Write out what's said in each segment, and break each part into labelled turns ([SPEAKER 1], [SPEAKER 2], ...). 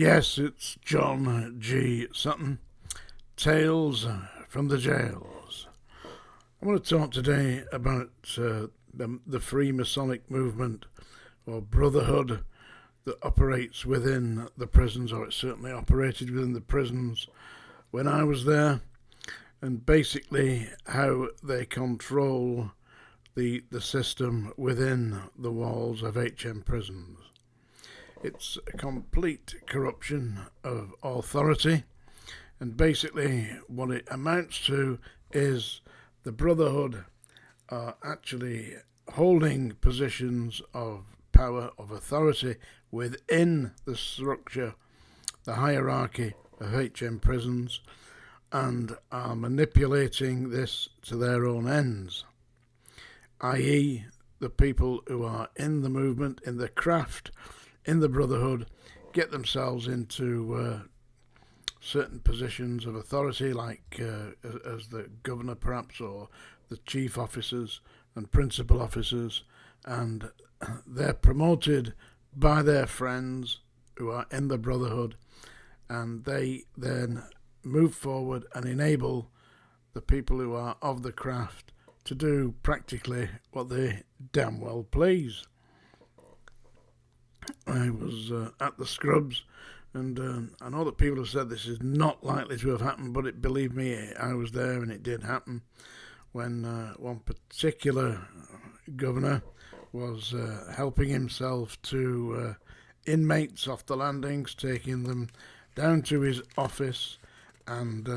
[SPEAKER 1] Yes, it's John G. Sutton. Tales from the Jails. I want to talk today about the Freemasonic movement or brotherhood that operates within the prisons, or it certainly operated within the prisons when I was there, and basically how they control the system within the walls of HM prisons. It's a complete corruption of authority, and basically what it amounts to is the Brotherhood are actually holding positions of power, of authority within the structure, the hierarchy of HM prisons, and are manipulating this to their own ends, i.e. the people who are in the movement, in the craft, in the Brotherhood, get themselves into certain positions of authority, like as the governor perhaps, or the chief officers and principal officers, and they're promoted by their friends who are in the Brotherhood, and they then move forward and enable the people who are of the craft to do practically what they damn well please. I was at the Scrubs, and I know that people have said this is not likely to have happened, but believe me, I was there and it did happen when one particular governor was helping himself to inmates off the landings, taking them down to his office, and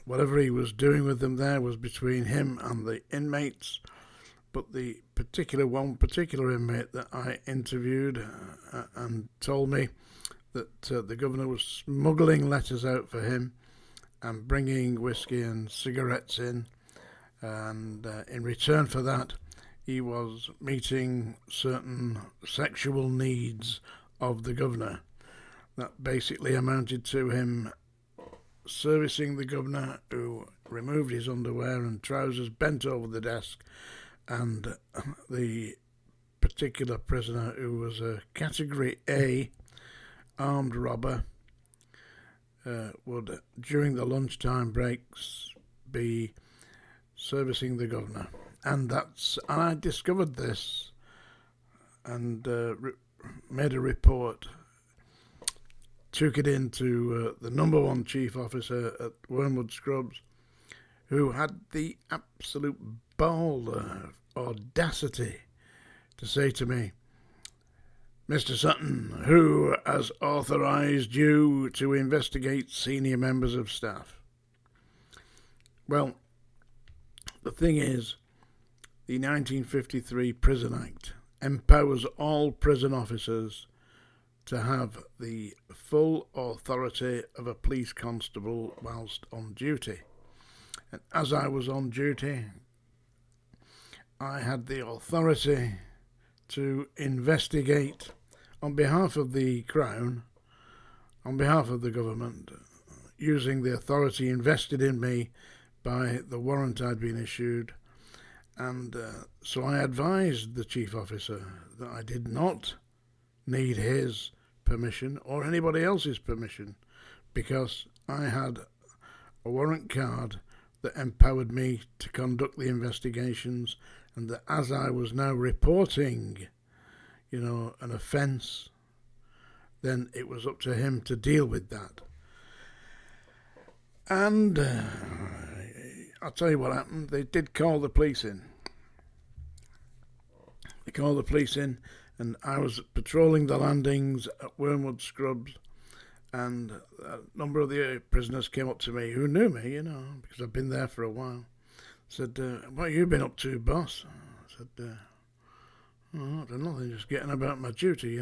[SPEAKER 1] whatever he was doing with them there was between him and the inmates. But the one particular inmate that I interviewed and told me that the governor was smuggling letters out for him and bringing whiskey and cigarettes in, and in return for that he was meeting certain sexual needs of the governor. That basically amounted to him servicing the governor, who removed his underwear and trousers, bent over the desk, and the particular prisoner, who was a Category A armed robber, would, during the lunchtime breaks, be servicing the governor. And I discovered this and made a report, took it into the number one chief officer at Wormwood Scrubs, who had the absolute bold audacity to say to me, "Mr. Sutton, who has authorized you to investigate senior members of staff?" Well, the thing is, the 1953 Prison Act empowers all prison officers to have the full authority of a police constable whilst on duty. And as I was on duty, I had the authority to investigate on behalf of the Crown, on behalf of the government, using the authority invested in me by the warrant I'd been issued. And so I advised the chief officer that I did not need his permission or anybody else's permission, because I had a warrant card that empowered me to conduct the investigations, and that as I was now reporting, an offence, then it was up to him to deal with that. And I'll tell you what happened. They did call the police in. They called the police in, and I was patrolling the landings at Wormwood Scrubs, and a number of the prisoners came up to me who knew me, because I've been there for a while. Said, "What have you been up to, boss?" I said, "Oh, I don't know, nothing, just getting about my duty,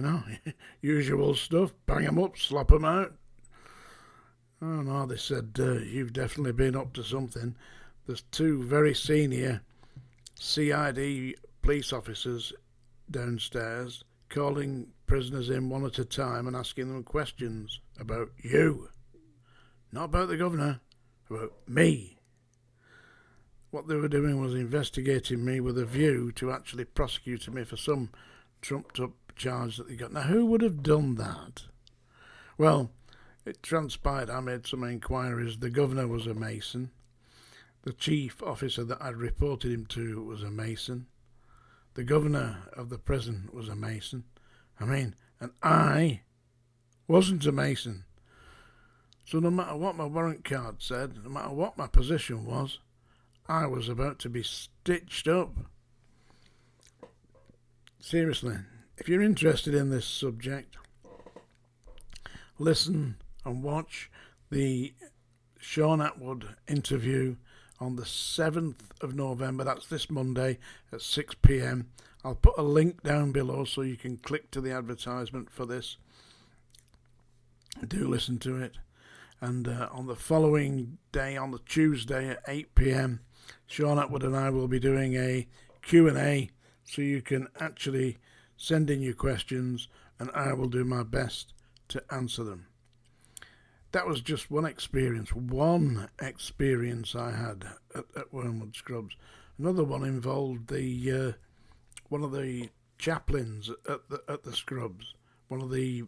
[SPEAKER 1] usual stuff, bang 'em up, slap 'em out." "Oh no," they said, "you've definitely been up to something. There's two very senior CID police officers downstairs calling prisoners in one at a time and asking them questions about you. Not about the governor, about me." What they were doing was investigating me with a view to actually prosecuting me for some trumped up charge that they got. Now, who would have done that? Well, it transpired, I made some inquiries. The governor was a Mason. The chief officer that I'd reported him to was a Mason. The governor of the prison was a Mason. And I wasn't a Mason. So no matter what my warrant card said, no matter what my position was, I was about to be stitched up. Seriously, if you're interested in this subject, listen and watch the Sean Atwood interview on the 7th of November. That's this Monday at 6 p.m. I'll put a link down below so you can click to the advertisement for this. Do listen to it. And on the following day, on the Tuesday at 8 p.m, Sean Atwood and I will be doing a Q&A, so you can actually send in your questions and I will do my best to answer them. That was just one experience I had at Wormwood Scrubs. Another one involved the one of the chaplains at the Scrubs, one of the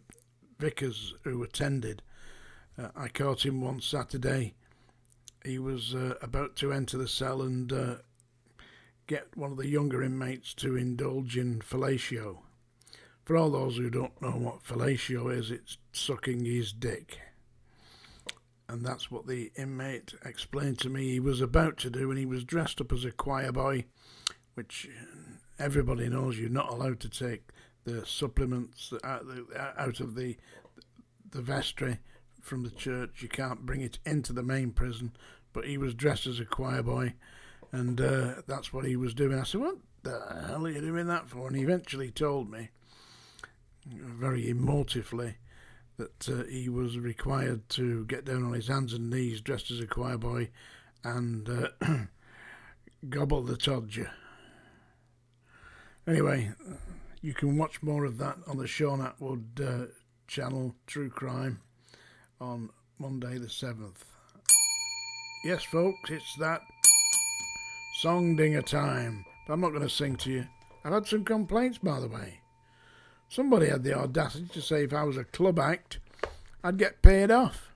[SPEAKER 1] vicars who attended. I caught him one Saturday. He was about to enter the cell and get one of the younger inmates to indulge in fellatio. For all those who don't know what fellatio is, it's sucking his dick. And that's what the inmate explained to me he was about to do, and he was dressed up as a choir boy, which everybody knows you're not allowed to take the supplements out of the vestry from the church. You can't bring it into the main prison, but he was dressed as a choir boy, and that's what he was doing. I said, what the hell are you doing that for? And he eventually told me, very emotively, that he was required to get down on his hands and knees dressed as a choir boy and gobble the todger. Anyway, you can watch more of that on the Sean Atwood channel, True Crime, on Monday the 7th. Yes, folks, it's that song dinger time. But I'm not going to sing to you. I've had some complaints, by the way. Somebody had the audacity to say if I was a club act, I'd get paid off.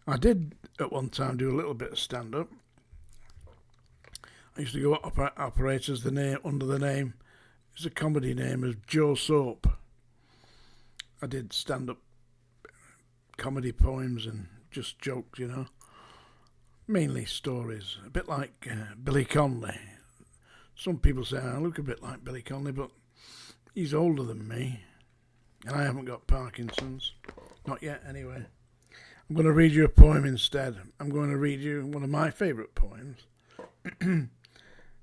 [SPEAKER 1] I did at one time do a little bit of stand-up. I used to go operate as under the name, it's a comedy name, as Joe Soap. I did stand-up comedy poems and just jokes, you know. Mainly stories, a bit like Billy Connolly. Some people say I look a bit like Billy Connolly, but he's older than me, and I haven't got Parkinson's. Not yet, anyway. I'm going to read you a poem instead. I'm going to read you one of my favourite poems.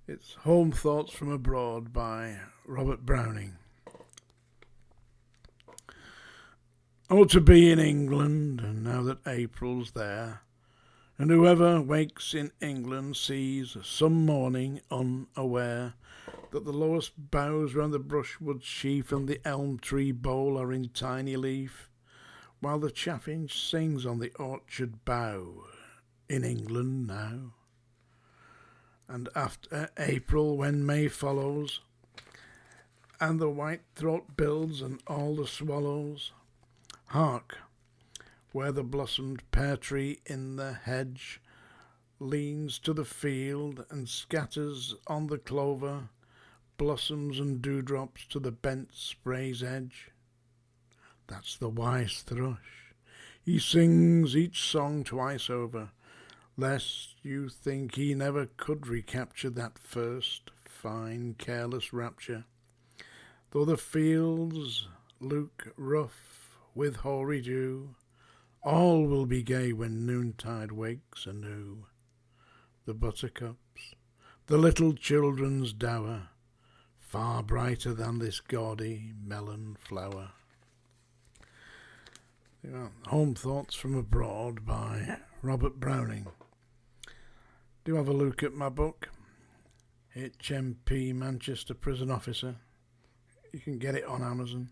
[SPEAKER 1] It's Home Thoughts from Abroad by Robert Browning. Oh, to be in England, now that April's there, and whoever wakes in England sees some morning unaware that the lowest boughs round the brushwood sheaf and the elm tree bole are in tiny leaf, while the chaffinch sings on the orchard bough in England now. And after April, when May follows, and the white-throat builds and all the swallows, hark, where the blossomed pear tree in the hedge leans to the field and scatters on the clover blossoms and dewdrops to the bent spray's edge. That's the wise thrush. He sings each song twice over, lest you think he never could recapture that first fine careless rapture. Though the fields look rough with hoary dew, all will be gay when noontide wakes anew. The buttercups, the little children's dower, far brighter than this gaudy melon flower. Home Thoughts from Abroad by Robert Browning. Do have a look at my book, HMP Manchester Prison Officer. You can get it on Amazon.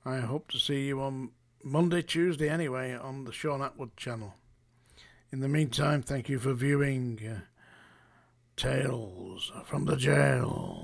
[SPEAKER 1] I hope to see you on Monday, Tuesday anyway, on the Sean Atwood channel. In the meantime, thank you for viewing Tales from the Jail.